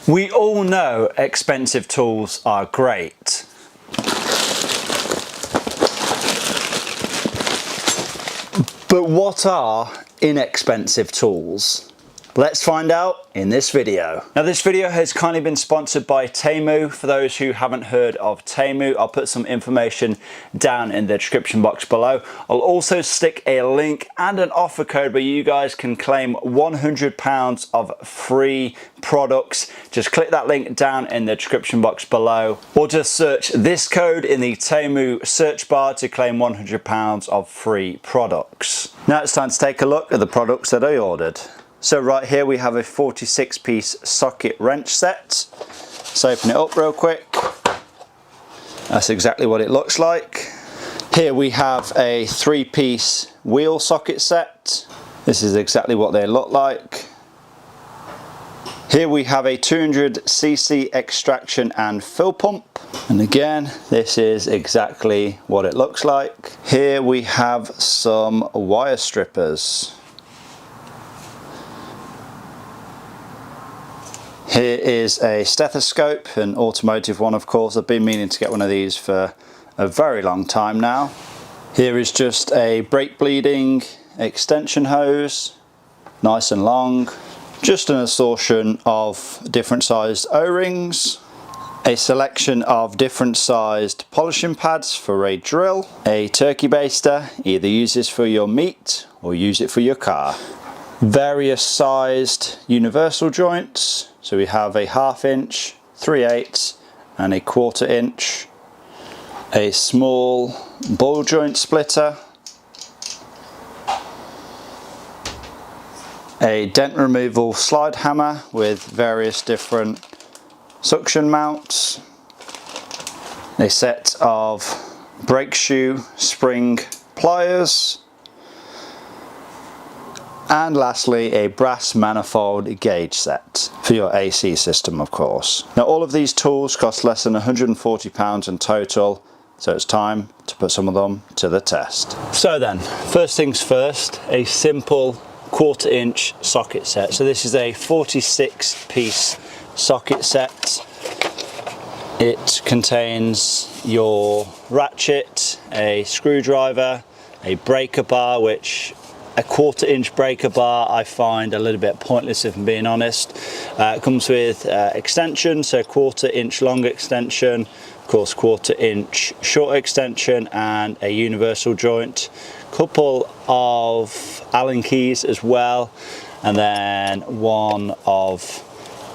We all know expensive tools are great. But what are inexpensive tools? Let's find out in this video. Now this video has kindly been sponsored by TEMU. For those who haven't heard of TEMU, I'll put some information down in the description box below. I'll also stick a link and an offer code where you guys can claim £100 of free products. Just click that link down in the description box below, or just search this code in the TEMU search bar to claim £100 of free products. Now it's time to take a look at the products that I ordered. So right here we have a 46-piece socket wrench set. Let's open it up real quick. That's exactly what it looks like. Here we have a 3-piece wheel socket set. This is exactly what they look like. Here we have a 200cc extraction and fill pump. And again, this is exactly what it looks like. Here we have some wire strippers. Here is a stethoscope, an automotive one of course. I've been meaning to get one of these for a very long time now. Here is just a brake bleeding extension hose, nice and long. Just an assortment of different sized O-rings. A selection of different sized polishing pads for a drill. A turkey baster, either use this for your meat or use it for your car. Various sized universal joints. So we have a 1/2 inch, 3/8 and a 1/4 inch. A small ball joint splitter. A dent removal slide hammer with various different suction mounts. A set of brake shoe spring pliers. And lastly, a brass manifold gauge set for your AC system, of course. Now all of these tools cost less than £140 in total, so it's time to put some of them to the test. So then, first things first, a simple 1/4 inch socket set. So this is a 46-piece socket set. It contains your ratchet, a screwdriver, a breaker bar, which a 1/4 inch breaker bar I find a little bit pointless if I'm being honest. It comes with extension, so 1/4 inch long extension, of course 1/4 inch short extension, and a universal joint. Couple of Allen keys as well, and then one of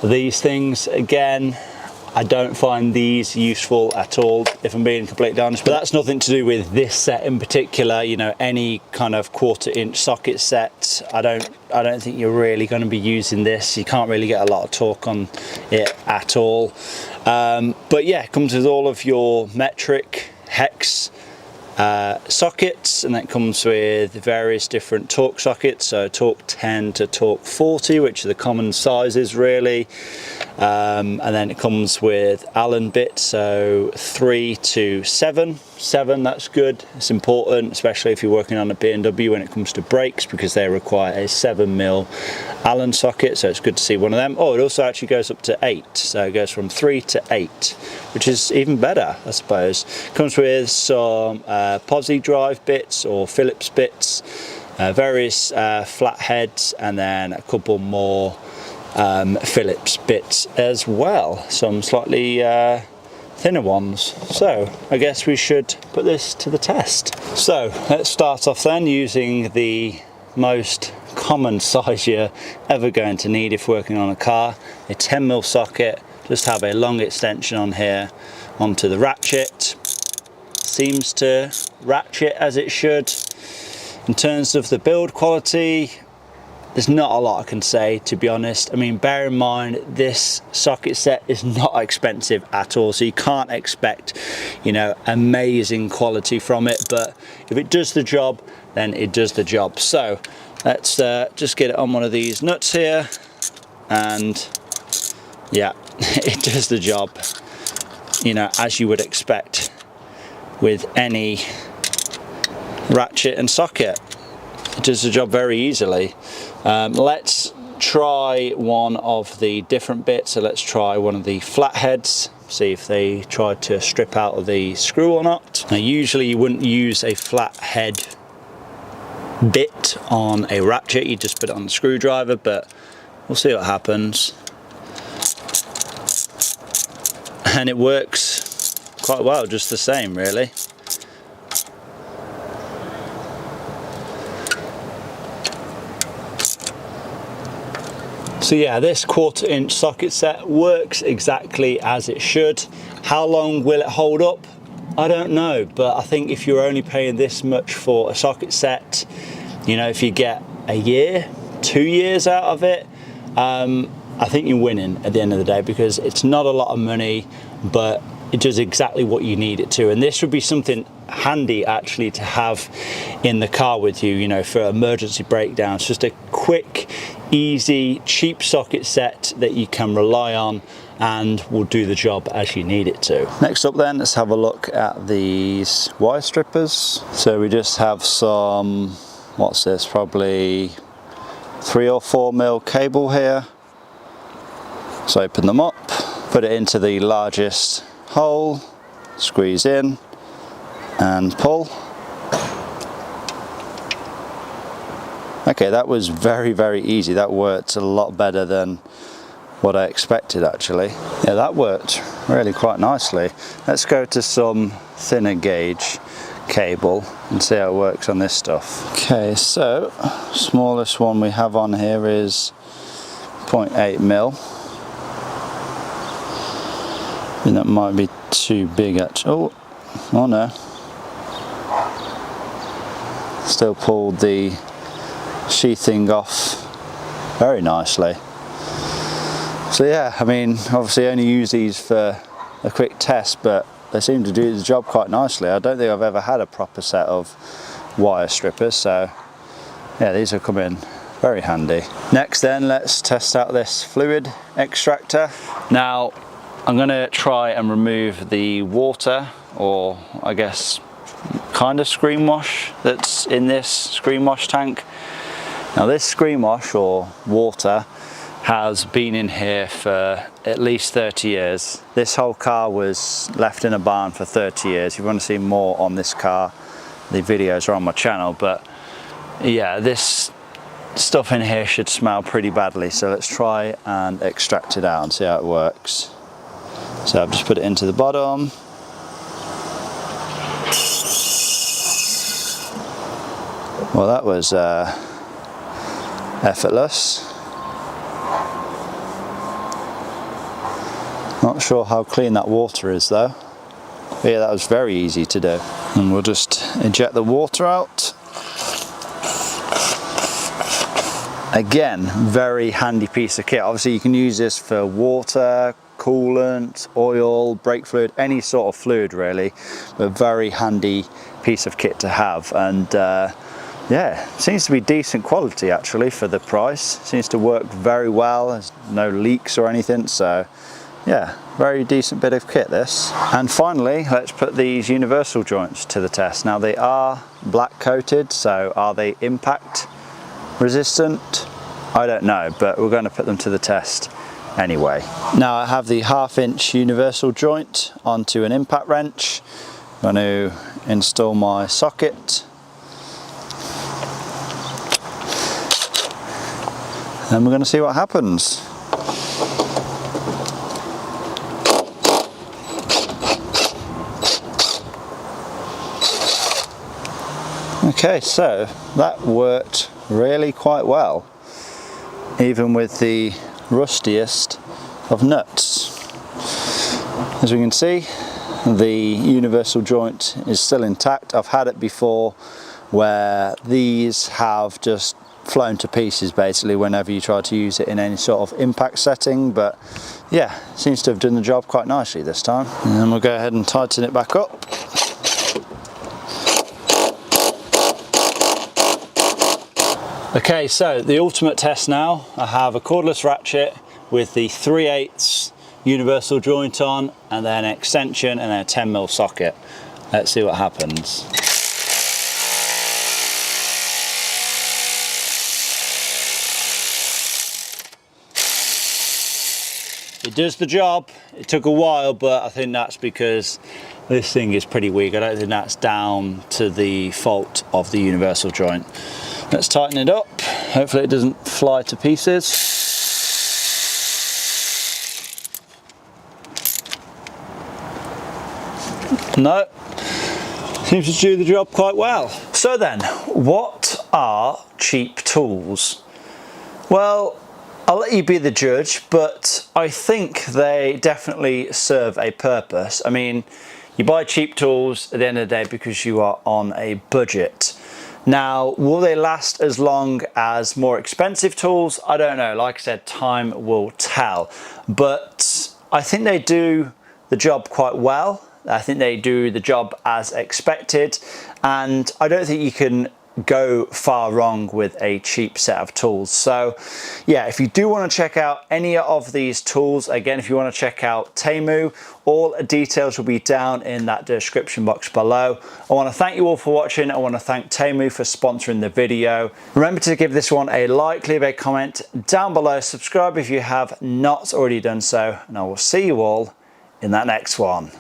these things. Again, I don't find these useful at all if I'm being completely honest, but that's nothing to do with this set in particular. You know, any kind of 1/4 inch socket set, I don't think you're really going to be using this. You can't really get a lot of torque on it at all. But yeah, it comes with all of your metric hex sockets, and that comes with various different torque sockets, so torque 10 to torque 40, which are the common sizes really. And then it comes with Allen bits, so 3 to 7. 7, that's good. It's important, especially if you're working on a BMW when it comes to brakes, because they require a 7mm Allen socket, so it's good to see one of them. Oh, it also actually goes up to 8, so it goes from 3 to 8, which is even better, I suppose. Comes with some posi drive bits or Phillips bits, various flat heads, and then a couple more Phillips bits as well, some slightly thinner ones. So I guess we should put this to the test. So let's start off then using the most common size you're ever going to need if working on a car, a 10mm socket. Just have a long extension on here onto the ratchet. Seems to ratchet as it should. In terms of the build quality, there's not a lot I can say, to be honest. I mean, bear in mind, this socket set is not expensive at all, so you can't expect, you know, amazing quality from it, but if it does the job, then it does the job. So let's just get it on one of these nuts here, and yeah, it does the job, you know, as you would expect with any ratchet and socket. It does the job very easily. Let's try one of the different bits. So let's try one of the flatheads, see if they try to strip out of the screw or not. Now usually you wouldn't use a flathead bit on a ratchet, you just put it on the screwdriver, but we'll see what happens. And it works quite well, just the same really. So yeah, this 1/4 inch socket set works exactly as it should. How long will it hold up? I don't know, but I think if you're only paying this much for a socket set, you know, if you get a year, 2 years out of it, I think you're winning at the end of the day, because it's not a lot of money, but it does exactly what you need it to. And this would be something handy actually to have in the car with you, you know, for emergency breakdowns. Just a quick, easy, cheap socket set that you can rely on and will do the job as you need it to. Next up then, let's have a look at these wire strippers. So we just have some, what's this, probably 3 or 4 mil cable here. Let's open them up, put it into the largest hole, squeeze in and pull. Okay, that was very, very easy. That worked a lot better than what I expected actually. Yeah, that worked really quite nicely. Let's go to some thinner gauge cable and see how it works on this stuff. Okay, so smallest one we have on here is 0.8 mil. I think that might be too big actually. Oh no. Still pulled the sheathing off very nicely. So yeah, I mean, obviously I only use these for a quick test, but they seem to do the job quite nicely. I don't think I've ever had a proper set of wire strippers, so yeah, these will come in very handy. Next then, let's test out this fluid extractor. Now, I'm going to try and remove the water, or I guess kind of screen wash that's in this screen wash tank. Now this screen wash or water has been in here for at least 30 years. This whole car was left in a barn for 30 years. If you want to see more on this car, the videos are on my channel, but yeah, this stuff in here should smell pretty badly. So let's try and extract it out and see how it works. So I've just put it into the bottom. Well, that was effortless. Not sure how clean that water is though. But yeah, that was very easy to do. And we'll just eject the water out. Again, very handy piece of kit. Obviously you can use this for water, coolant, oil, brake fluid, any sort of fluid really, but very handy piece of kit to have. And yeah, seems to be decent quality actually for the price. Seems to work very well. There's no leaks or anything, so yeah, very decent bit of kit this. And finally, let's put these universal joints to the test. Now they are black coated, so are they impact resistant? I don't know, but we're going to put them to the test anyway. Now I have the 1/2 inch universal joint onto an impact wrench. I'm going to install my socket. And we're going to see what happens. Okay, so that worked really quite well, even with the rustiest of nuts. As we can see, the universal joint is still intact. I've had it before where these have just flown to pieces basically whenever you try to use it in any sort of impact setting, but yeah, seems to have done the job quite nicely this time. And then we'll go ahead and tighten it back up. Okay, so the ultimate test now. I have a cordless ratchet with the 3/8 universal joint on, and then an extension and then a 10mm socket. Let's see what happens. it does the job. It took a while, but I think that's because this thing is pretty weak. I don't think that's down to the fault of the universal joint. Let's tighten it up. Hopefully it doesn't fly to pieces. No, seems to do the job quite well. So then, what are cheap tools? Well, I'll let you be the judge, but I think they definitely serve a purpose. I mean, you buy cheap tools at the end of the day because you are on a budget. Now, will they last as long as more expensive tools? I don't know. Like I said, time will tell. But I think they do the job quite well. I think they do the job as expected. And I don't think you can go far wrong with a cheap set of tools. So yeah, if you do want to check out any of these tools, again, if you want to check out TEMU, all details will be down in that description box below. I want to thank you all for watching. I want to thank TEMU for sponsoring the video. Remember to give this one a like, leave a comment down below, subscribe if you have not already done so, and I will see you all in that next one.